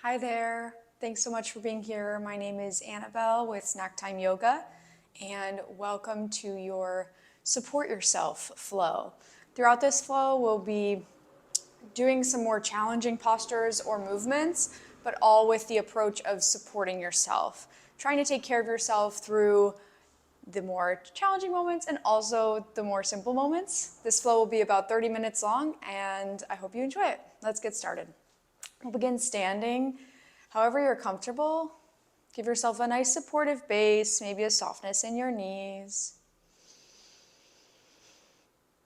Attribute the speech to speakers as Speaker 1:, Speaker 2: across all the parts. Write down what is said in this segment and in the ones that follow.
Speaker 1: Hi there. Thanks so much for being here. My name is Annabelle with Snacktime Yoga, and welcome to your Support Yourself flow. Throughout this flow, we'll be doing some more challenging postures or movements, but all with the approach of supporting yourself, trying to take care of yourself through the more challenging moments and also the more simple moments. This flow will be about 30 minutes long, and I hope you enjoy it. Let's get started. We'll begin standing. However you're comfortable, give yourself a nice supportive base, maybe a softness in your knees.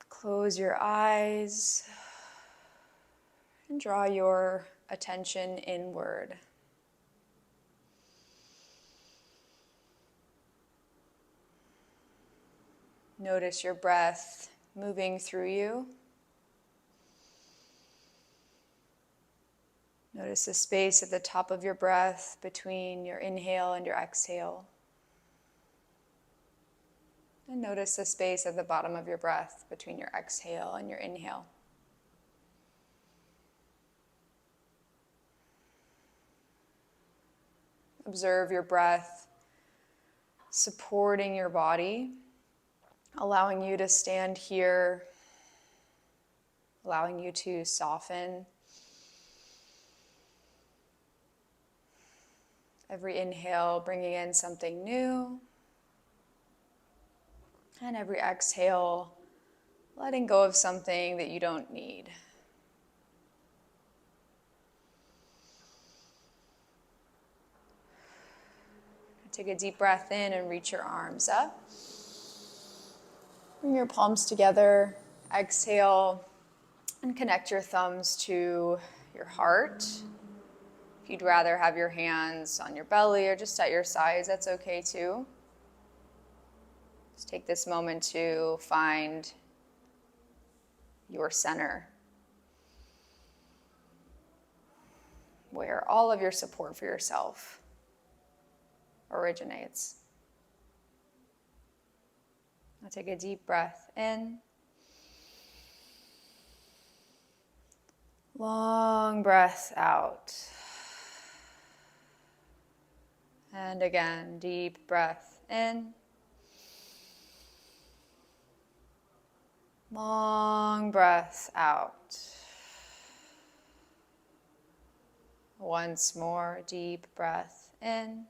Speaker 1: Close your eyes and draw your attention inward. Notice your breath moving through you. Notice the space at the top of your breath between your inhale and your exhale. And notice the space at the bottom of your breath between your exhale and your inhale. Observe your breath supporting your body, allowing you to stand here, allowing you to soften. Every inhale, bringing in something new. And every exhale, letting go of something that you don't need. Take a deep breath in and reach your arms up. Bring your palms together. Exhale and connect your thumbs to your heart. If you'd rather have your hands on your belly or just at your sides, that's okay too. Just take this moment to find your center, where all of your support for yourself originates. Now take a deep breath in. Long breath out. And again, deep breath in. Long breath out. Once more, deep breath in.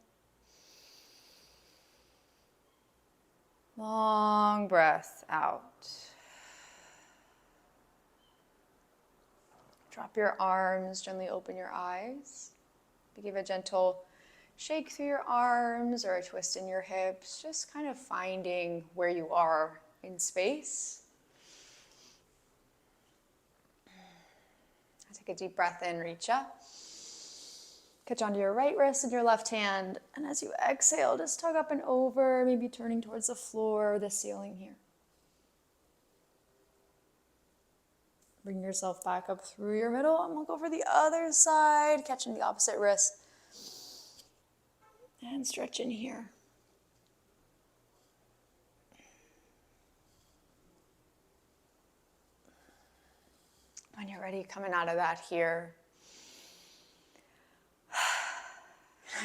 Speaker 1: Long breath out. Drop your arms, gently open your eyes. Give a gentle shake through your arms or a twist in your hips, just kind of finding where you are in space. Take a deep breath in, reach up. Catch onto your right wrist and your left hand. And as you exhale, just tug up and over, maybe turning towards the floor or the ceiling here. Bring yourself back up through your middle and we'll go for the other side, catching the opposite wrist. And stretch in here. When you're ready, coming out of that here.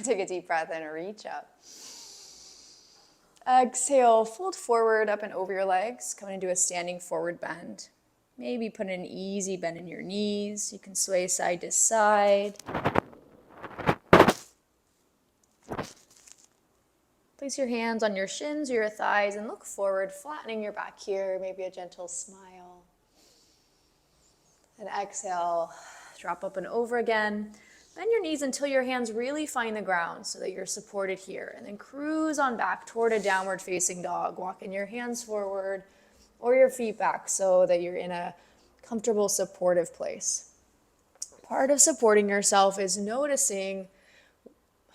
Speaker 1: Take a deep breath in and reach up. Exhale, fold forward up and over your legs. Come into a standing forward bend. Maybe put an easy bend in your knees. You can sway side to side. Place your hands on your shins or your thighs and look forward, flattening your back here. Maybe a gentle smile. And exhale, drop up and over again. Bend your knees until your hands really find the ground so that you're supported here. And then cruise on back toward a downward facing dog. Walking your hands forward or your feet back so that you're in a comfortable, supportive place. Part of supporting yourself is noticing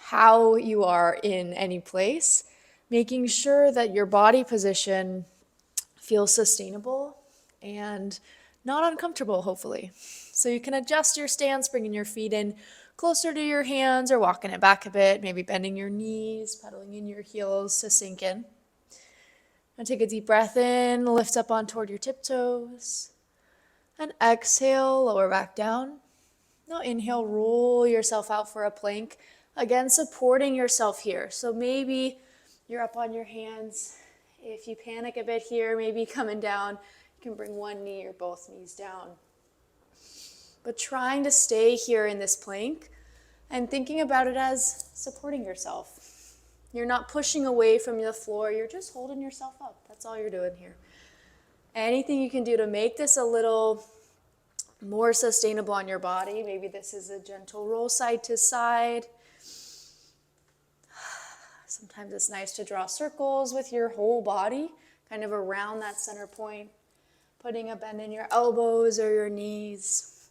Speaker 1: how you are in any place, making sure that your body position feels sustainable and not uncomfortable, hopefully. So you can adjust your stance, bringing your feet in closer to your hands or walking it back a bit, maybe bending your knees, pedaling in your heels to sink in. Now take a deep breath in, lift up on toward your tiptoes. And exhale, lower back down. Now inhale, roll yourself out for a plank. Again, supporting yourself here. So maybe you're up on your hands. If you panic a bit here, maybe coming down, you can bring one knee or both knees down. But trying to stay here in this plank and thinking about it as supporting yourself. You're not pushing away from the floor, you're just holding yourself up. That's all you're doing here. Anything you can do to make this a little more sustainable on your body. Maybe this is a gentle roll side to side. Sometimes it's nice to draw circles with your whole body, kind of around that center point. Putting a bend in your elbows or your knees.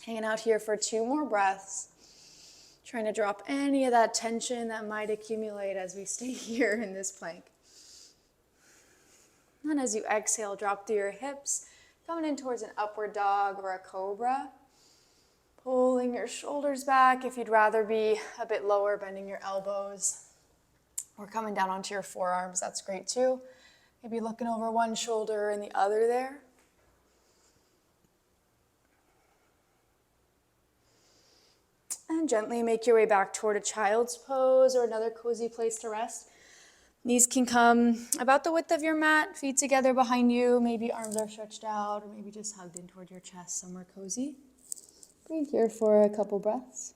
Speaker 1: Hanging out here for 2 more breaths. Trying to drop any of that tension that might accumulate as we stay here in this plank. And as you exhale, drop through your hips, coming in towards an upward dog or a cobra. Pulling your shoulders back if you'd rather be a bit lower, bending your elbows. Or coming down onto your forearms, that's great too. Maybe looking over one shoulder and the other there. And gently make your way back toward a child's pose or another cozy place to rest. Knees can come about the width of your mat, feet together behind you. Maybe arms are stretched out or maybe just hugged in toward your chest, somewhere cozy. Breathe here for a couple breaths.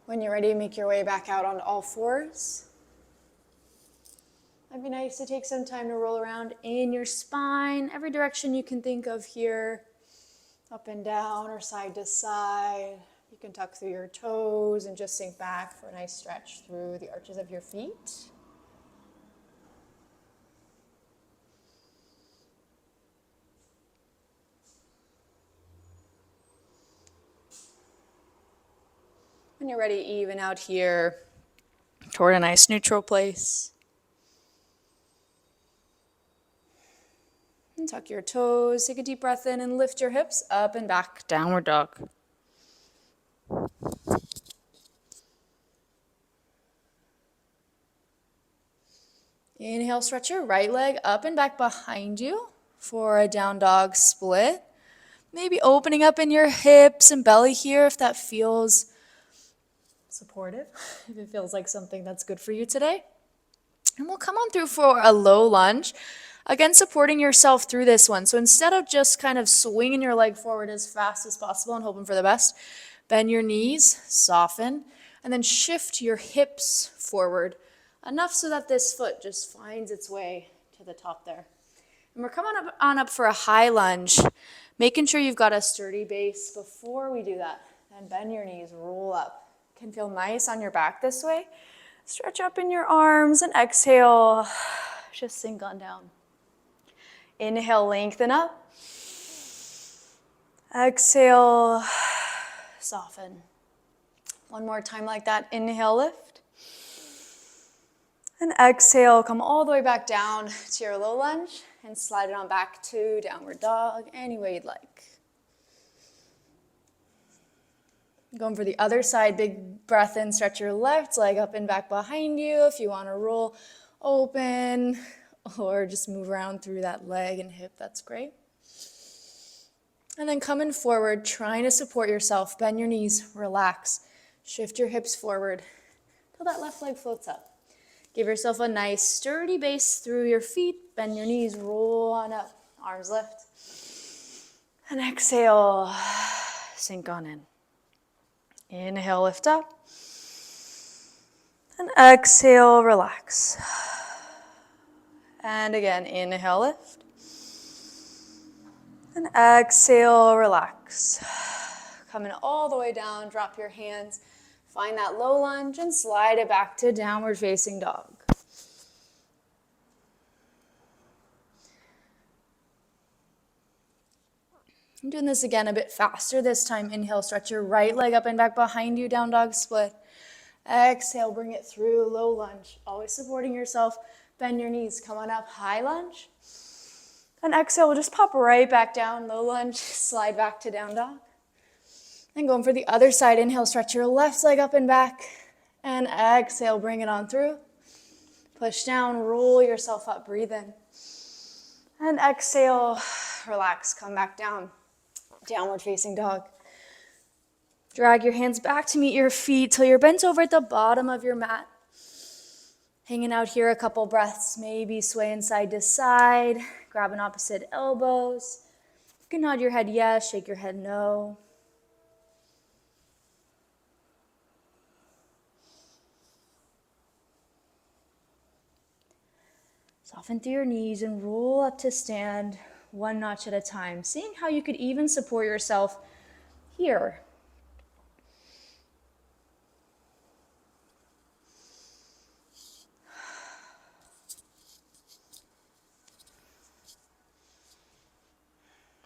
Speaker 1: When you're ready, make your way back out on all fours. It'd be nice to take some time to roll around in your spine, every direction you can think of here, up and down or side to side. You can tuck through your toes and just sink back for a nice stretch through the arches of your feet. When you're ready, even out here toward a nice neutral place. And tuck your toes, take a deep breath in and lift your hips up and back, downward dog. Inhale, stretch your right leg up and back behind you for a down dog split. Maybe opening up in your hips and belly here if that feels supportive, if it feels like something that's good for you today. And we'll come on through for a low lunge. Again, supporting yourself through this one. So instead of just kind of swinging your leg forward as fast as possible and hoping for the best, bend your knees, soften, and then shift your hips forward enough so that this foot just finds its way to the top there. And we're coming up for a high lunge, making sure you've got a sturdy base before we do that. Then bend your knees, roll up. Can feel nice on your back this way. Stretch up in your arms and exhale, just sink on down. Inhale, lengthen up. Exhale, soften. One more time like that. Inhale, lift. And exhale, come all the way back down to your low lunge and slide it on back to downward dog, any way you'd like. Going for the other side, big breath in, stretch your left leg up and back behind you if you want to roll open or just move around through that leg and hip, that's great. And then coming forward, trying to support yourself, bend your knees, relax, shift your hips forward till that left leg floats up. Give yourself a nice sturdy base through your feet, bend your knees, roll on up, arms lift. And exhale, sink on in. Inhale, lift up. And exhale, relax. And again, inhale, lift. And exhale, relax. Coming all the way down, drop your hands. Find that low lunge and slide it back to downward facing dog. I'm doing this again a bit faster this time. Inhale, stretch your right leg up and back behind you, down dog split. Exhale, bring it through, low lunge. Always supporting yourself. Bend your knees, come on up, high lunge. And exhale, we'll just pop right back down, low lunge, slide back to down dog. And going for the other side, inhale, stretch your left leg up and back. And exhale, bring it on through. Push down, roll yourself up, breathe in. And exhale, relax, come back down. Downward facing dog. Drag your hands back to meet your feet till you're bent over at the bottom of your mat. Hanging out here a couple breaths, maybe swaying side to side, grabbing opposite elbows. You can nod your head yes, shake your head no. Soften through your knees and roll up to stand one notch at a time, seeing how you could even support yourself here.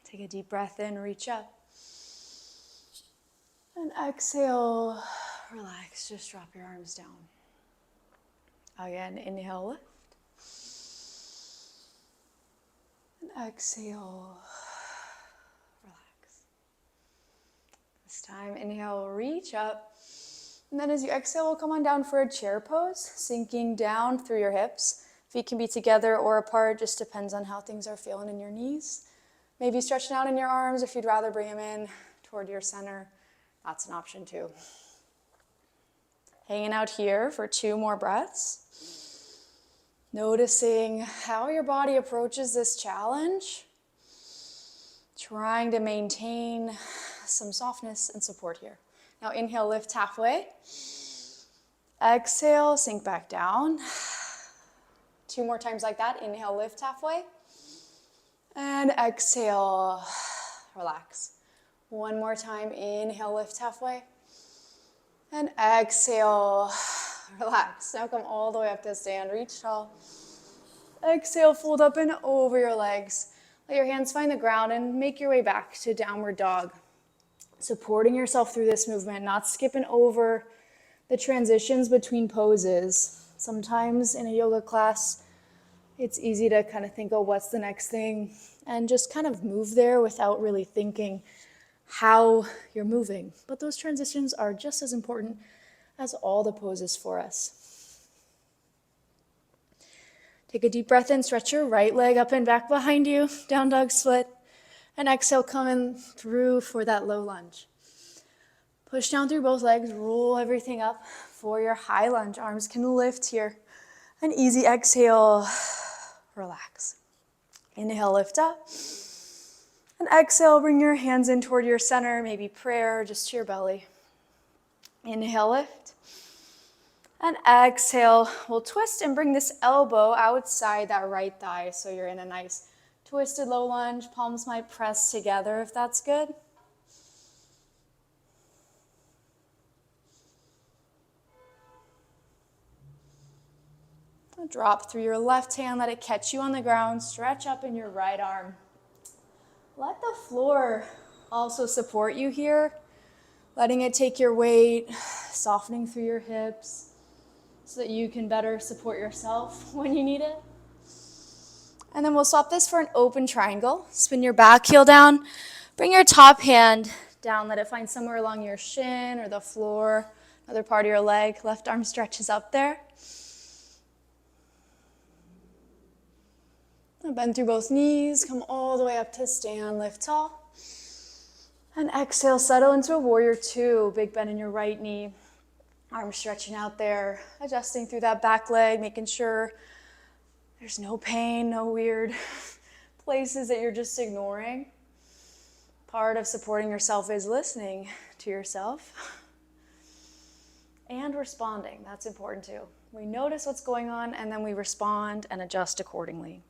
Speaker 1: Take a deep breath in, reach up. And exhale, relax, just drop your arms down. Again, inhale, lift. And exhale, relax. This time, inhale, reach up. And then as you exhale, we'll come on down for a chair pose, sinking down through your hips. Feet can be together or apart, just depends on how things are feeling in your knees. Maybe stretching out in your arms if you'd rather bring them in toward your center. That's an option too. Hanging out here for 2 more breaths. Noticing how your body approaches this challenge. Trying to maintain some softness and support here. Now inhale, lift halfway. Exhale, sink back down. 2 more times like that. Inhale, lift halfway. And exhale, relax. 1 more time, inhale, lift halfway. And exhale, relax. Now come all the way up to stand, reach tall. Exhale, fold up and over your legs. Let your hands find the ground and make your way back to downward dog. Supporting yourself through this movement, not skipping over the transitions between poses. Sometimes in a yoga class, it's easy to kind of think, oh, what's the next thing? And just kind of move there without really thinking how you're moving. But those transitions are just as important as all the poses for us. Take a deep breath in, stretch your right leg up and back behind you, down dog split. And exhale, coming through for that low lunge. Push down through both legs, roll everything up for your high lunge. Arms can lift here. An easy exhale, relax. Inhale, lift up. And exhale, bring your hands in toward your center, maybe prayer, just to your belly. Inhale, lift. And exhale, we'll twist and bring this elbow outside that right thigh so you're in a nice twisted low lunge. Palms might press together if that's good. Drop through your left hand, let it catch you on the ground, stretch up in your right arm. Let the floor also support you here, letting it take your weight, softening through your hips so that you can better support yourself when you need it. And then we'll swap this for an open triangle. Spin your back heel down, bring your top hand down, let it find somewhere along your shin or the floor, another part of your leg. Left arm stretches up there. Bend through both knees, come all the way up to stand, lift tall. And exhale, settle into a warrior 2. Big bend in your right knee. Arms stretching out there, adjusting through that back leg, making sure there's no pain, no weird places that you're just ignoring. Part of supporting yourself is listening to yourself and responding. That's important too. We notice what's going on and then we respond and adjust accordingly.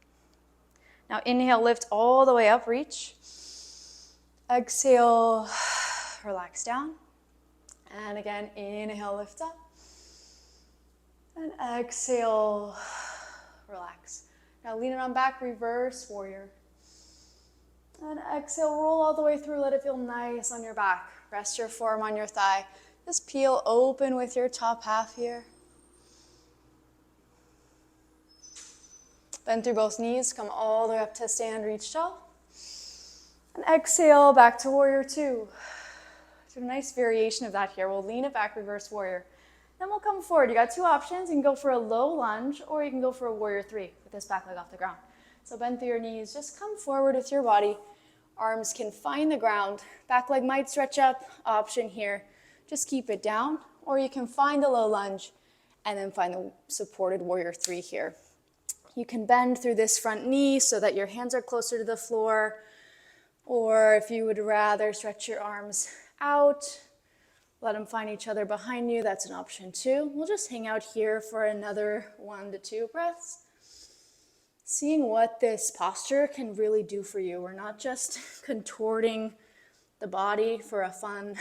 Speaker 1: Now inhale, lift all the way up, reach. Exhale, relax down. And again, inhale, lift up. And exhale, relax. Now lean it on back, reverse warrior. And exhale, roll all the way through, let it feel nice on your back. Rest your forearm on your thigh. Just peel open with your top half here. Bend through both knees, come all the way up to stand, reach tall. And exhale, back to warrior two. So a nice variation of that here. We'll lean it back, reverse warrior. Then we'll come forward. You got two options. You can go for a low lunge, or you can go for a warrior three with this back leg off the ground. So bend through your knees, just come forward with your body. Arms can find the ground. Back leg might stretch up, option here. Just keep it down, or you can find the low lunge and then find the supported warrior three here. You can bend through this front knee so that your hands are closer to the floor, or if you would rather stretch your arms out, let them find each other behind you, that's an option too. We'll just hang out here for another 1 to 2 breaths. Seeing what this posture can really do for you. We're not just contorting the body for a fun,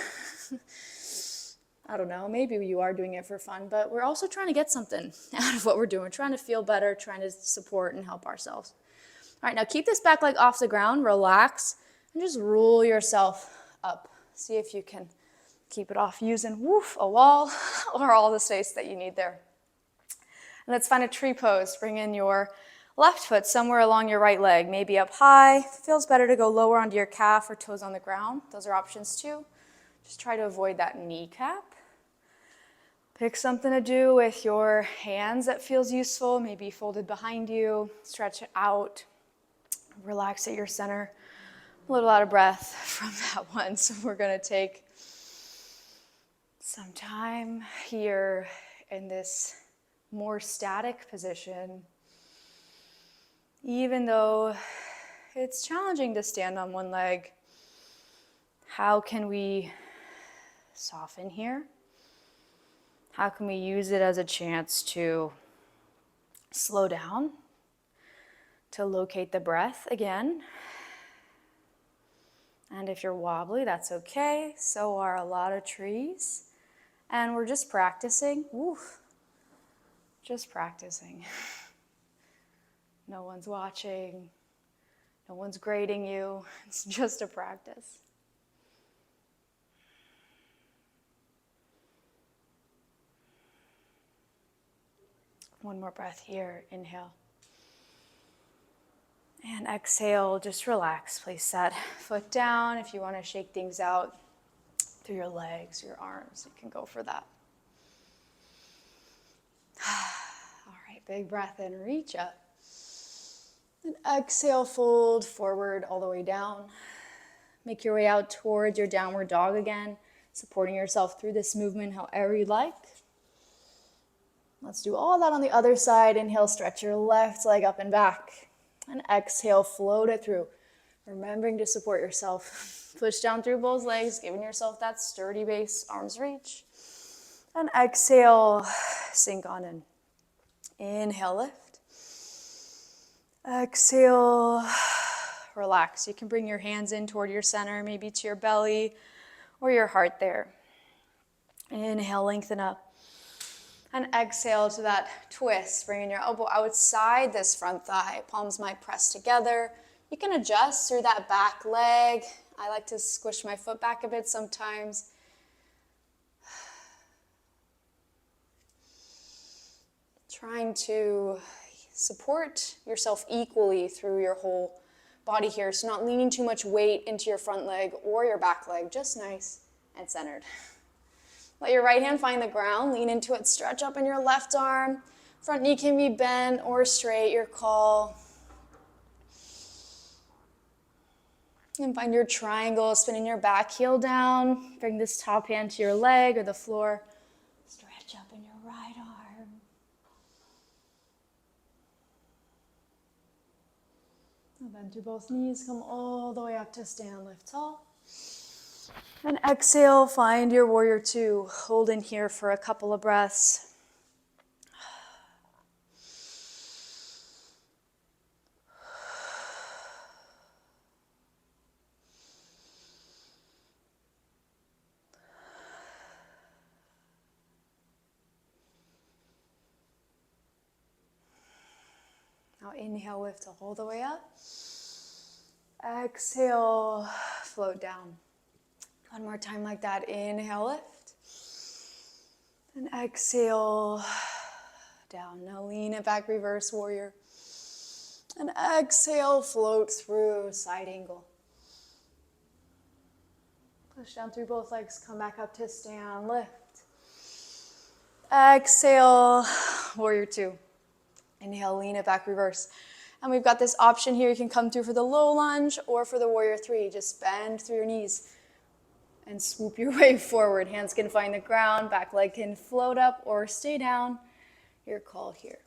Speaker 1: I don't know, maybe you are doing it for fun, but we're also trying to get something out of what we're doing. We're trying to feel better, trying to support and help ourselves. All right, now keep this back leg off the ground, relax, and just roll yourself up. See if you can keep it off using a wall or all the space that you need there. And let's find a tree pose. Bring in your left foot somewhere along your right leg, maybe up high. If it feels better to go lower onto your calf or toes on the ground. Those are options too. Just try to avoid that kneecap. Pick something to do with your hands that feels useful, maybe folded behind you. Stretch it out. Relax at your center. A little out of breath from that one, so we're going to take some time here in this more static position. Even though it's challenging to stand on one leg, how can we soften here? How can we use it as a chance to slow down, to locate the breath again? And if you're wobbly, that's okay. So are a lot of trees. And we're just practicing. Just practicing. No one's watching. No one's grading you. It's just a practice. One more breath here. Inhale. And exhale, just relax. Place that foot down. If you want to shake things out through your legs, your arms, you can go for that. All right, big breath in, reach up. And exhale, fold forward all the way down. Make your way out towards your downward dog again, supporting yourself through this movement however you like. Let's do all that on the other side. Inhale, stretch your left leg up and back. And exhale, float it through. Remembering to support yourself. Push down through both legs, giving yourself that sturdy base, arms reach. And exhale, sink on in. Inhale, lift. Exhale, relax. You can bring your hands in toward your center, maybe to your belly or your heart there. Inhale, lengthen up. And exhale to that twist, bringing your elbow outside this front thigh. Palms might press together. You can adjust through that back leg. I like to squish my foot back a bit sometimes. Trying to support yourself equally through your whole body here. So not leaning too much weight into your front leg or your back leg, just nice and centered. Let your right hand find the ground, lean into it, stretch up in your left arm. Front knee can be bent or straight, your call. And find your triangle, spinning your back heel down. Bring this top hand to your leg or the floor. Stretch up in your right arm. And bend through both knees, come all the way up to stand, lift tall. And exhale, find your warrior two. Hold in here for a couple of breaths. Now inhale, lift all the way up. Exhale, float down. One more time like that. Inhale, lift. And exhale down. Now lean it back, reverse warrior. And exhale, float through side angle. Push down through both legs, come back up to stand, lift. Exhale, warrior two. Inhale, lean it back, reverse. And we've got this option here. You can come through for the low lunge or for the warrior three. Just bend through your knees and swoop your way forward. Hands can find the ground, back leg can float up or stay down. Your call here.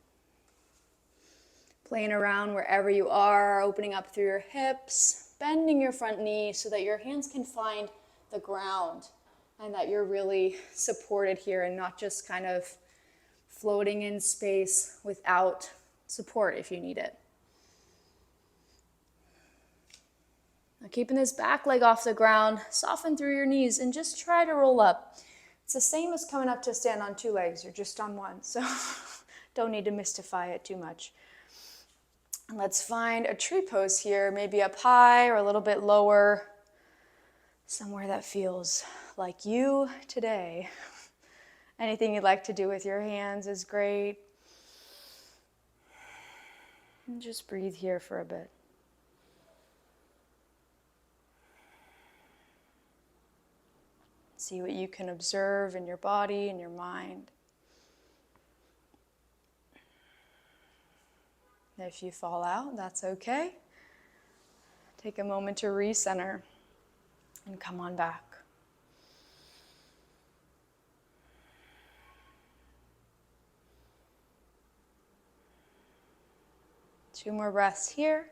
Speaker 1: Playing around wherever you are, opening up through your hips, bending your front knee so that your hands can find the ground and that you're really supported here and not just kind of floating in space without support if you need it. Now keeping this back leg off the ground, soften through your knees and just try to roll up. It's the same as coming up to stand on two legs, you're just on one, so don't need to mystify it too much. And let's find a tree pose here, maybe up high or a little bit lower, somewhere that feels like you today. Anything you'd like to do with your hands is great. And just breathe here for a bit. See what you can observe in your body and your mind. If you fall out, that's okay. Take a moment to recenter and come on back. Two more breaths here.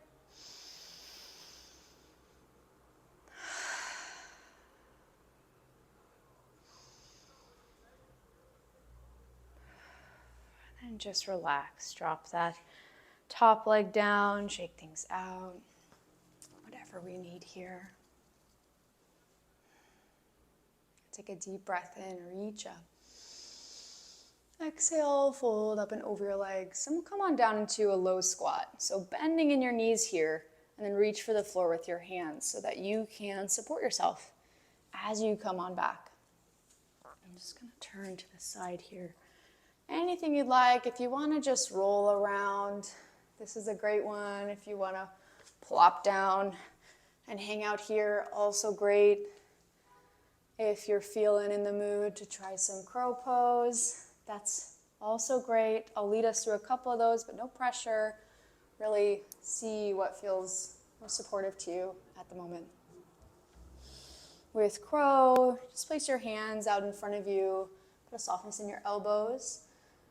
Speaker 1: And just relax. Drop that top leg down, shake things out, whatever we need here. Take a deep breath in, reach up. Exhale, fold up and over your legs. And we'll come on down into a low squat. So bending in your knees here, and then reach for the floor with your hands so that you can support yourself as you come on back. I'm just going to turn to the side here. Anything you'd like. If you want to just roll around, this is a great one. If you want to plop down and hang out here, also great. If you're feeling in the mood to try some crow pose, that's also great. I'll lead us through a couple of those, but no pressure. Really see what feels most supportive to you at the moment. With crow, just place your hands out in front of you. Put a softness in your elbows.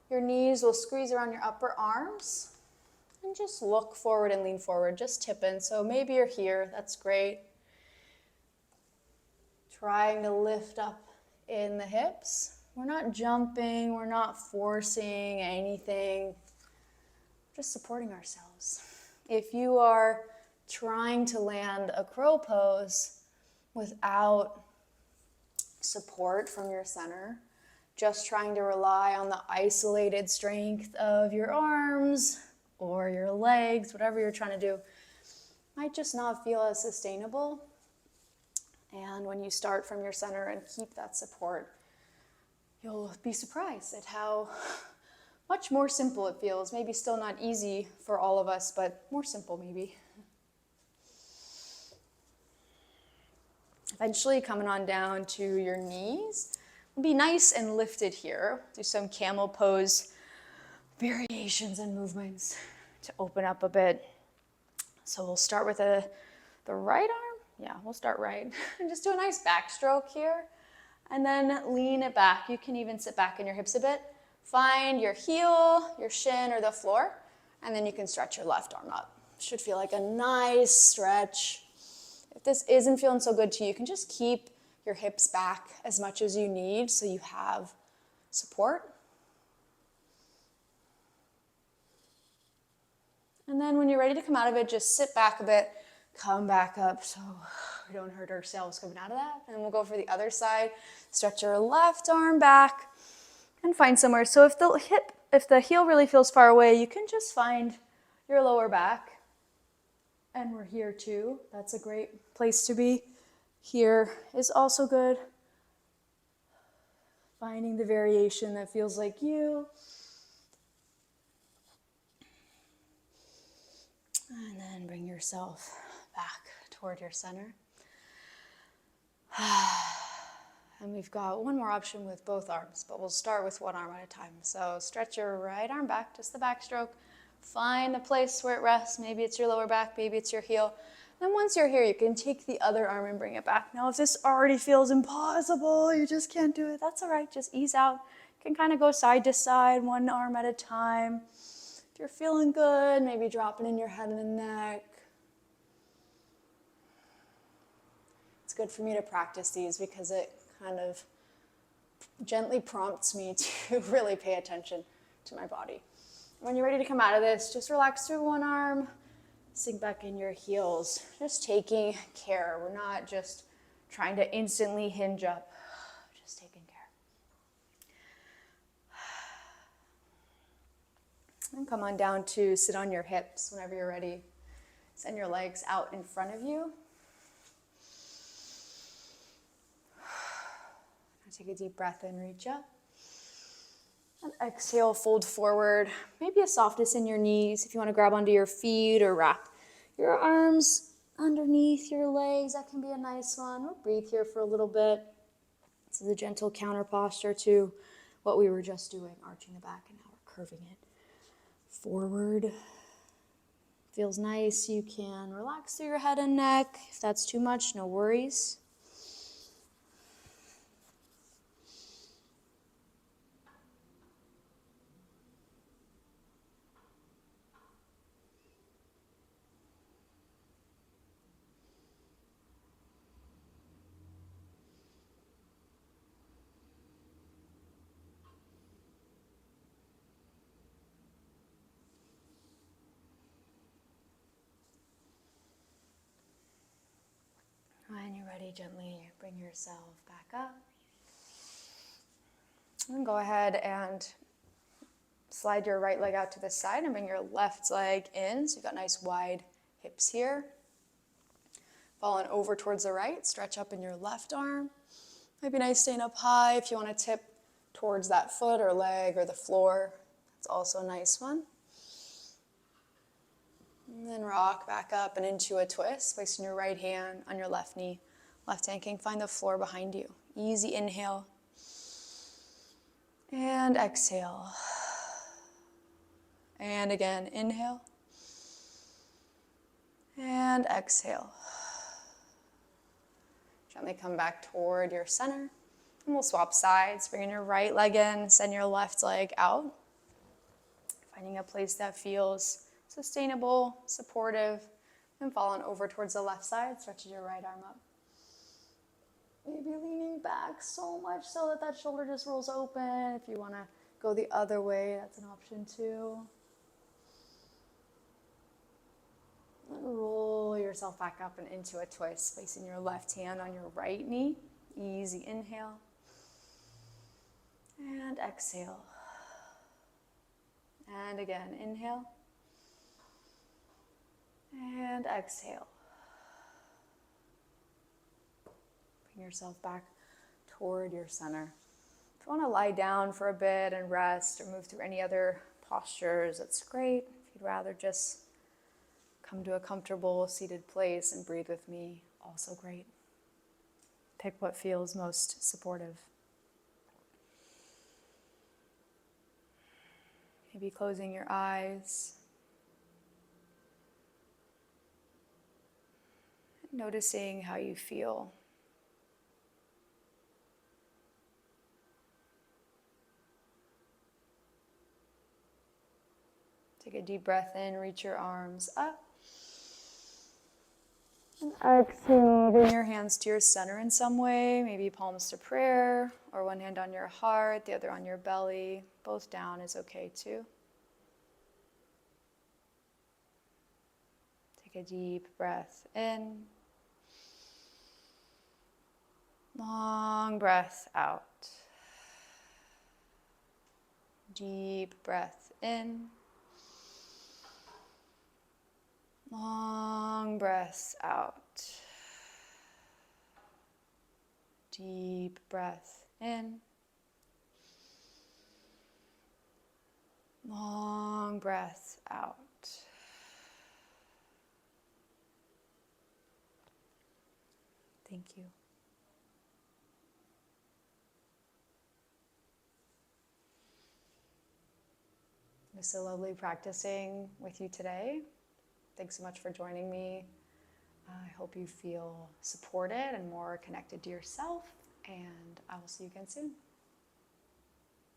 Speaker 1: Your knees will squeeze around your upper arms. And just look forward and lean forward, just tipping. So maybe you're here, that's great. Trying to lift up in the hips. We're not jumping, we're not forcing anything, just supporting ourselves. If you are trying to land a crow pose without support from your center, just trying to rely on the isolated strength of your arms or your legs, whatever you're trying to do, might just not feel as sustainable. And when you start from your center and keep that support, you'll be surprised at how much more simple it feels. Maybe still not easy for all of us, but more simple maybe. Eventually coming on down to your knees. Be nice and lifted here. Do some camel pose variations and movements to open up a bit. So we'll start with the right arm. Yeah, we'll start right. And just do a nice backstroke here. And then lean it back. You can even sit back in your hips a bit. Find your heel, your shin, or the floor. And then you can stretch your left arm up. Should feel like a nice stretch. If this isn't feeling so good to you, you can just keep your hips back as much as you need so you have support. And then when you're ready to come out of it, just sit back a bit, come back up so we don't hurt ourselves coming out of that. And we'll go for the other side. Stretch your left arm back and find somewhere. So if the heel really feels far away, you can just find your lower back. And we're here too. That's a great place to be. Here is also good. Finding the variation that feels like you. And then bring yourself back toward your center. And we've got one more option with both arms, but we'll start with one arm at a time. So stretch your right arm back, just the backstroke. Find the place where it rests. Maybe it's your lower back, maybe it's your heel. Then once you're here, you can take the other arm and bring it back. Now, if this already feels impossible, you just can't do it, that's all right. Just ease out. You can kind of go side to side, one arm at a time. If you're feeling good, maybe dropping in your head and the neck. It's good for me to practice these because it kind of gently prompts me to really pay attention to my body. When you're ready to come out of this, just relax through one arm, sink back in your heels, just taking care. We're not just trying to instantly hinge up, just taking care. And come on down to sit on your hips whenever you're ready. Send your legs out in front of you. Take a deep breath in, reach up. And exhale, fold forward. Maybe a softness in your knees. If you want to grab onto your feet or wrap your arms underneath your legs, that can be a nice one. We'll breathe here for a little bit. This is a gentle counter posture to what we were just doing, arching the back, and now we're curving it forward. Feels nice. You can relax through your head and neck. If that's too much, no worries. When you're ready, gently bring yourself back up. And go ahead and slide your right leg out to the side and bring your left leg in. So you've got nice wide hips here. Falling over towards the right, stretch up in your left arm. Might be nice staying up high if you want to tip towards that foot or leg or the floor. That's also a nice one. And then rock back up and into a twist, placing your right hand on your left knee. Left hand can find the floor behind you. Easy inhale. And exhale. And again, inhale. And exhale. Gently come back toward your center. And we'll swap sides, bringing your right leg in, send your left leg out. Finding a place that feels sustainable, supportive, and falling over towards the left side, stretching your right arm up. Maybe leaning back so much so that that shoulder just rolls open. If you want to go the other way, that's an option too. And roll yourself back up and into a twist, placing your left hand on your right knee. Easy inhale. And exhale. And again, inhale. And exhale. Bring yourself back toward your center. If you want to lie down for a bit and rest or move through any other postures, that's great. If you'd rather just come to a comfortable seated place and breathe with me, also great. Pick what feels most supportive. Maybe closing your eyes. Noticing how you feel. Take a deep breath in, reach your arms up. And exhale, bring your hands to your center in some way, maybe palms to prayer, or one hand on your heart, the other on your belly. Both down is okay too. Take a deep breath in. Long breath out. Deep breath in. Long breath out. Deep breath in. Long breath out. Thank you. It was so lovely practicing with you today. Thanks so much for joining me. I hope you feel supported and more connected to yourself, and I will see you again soon.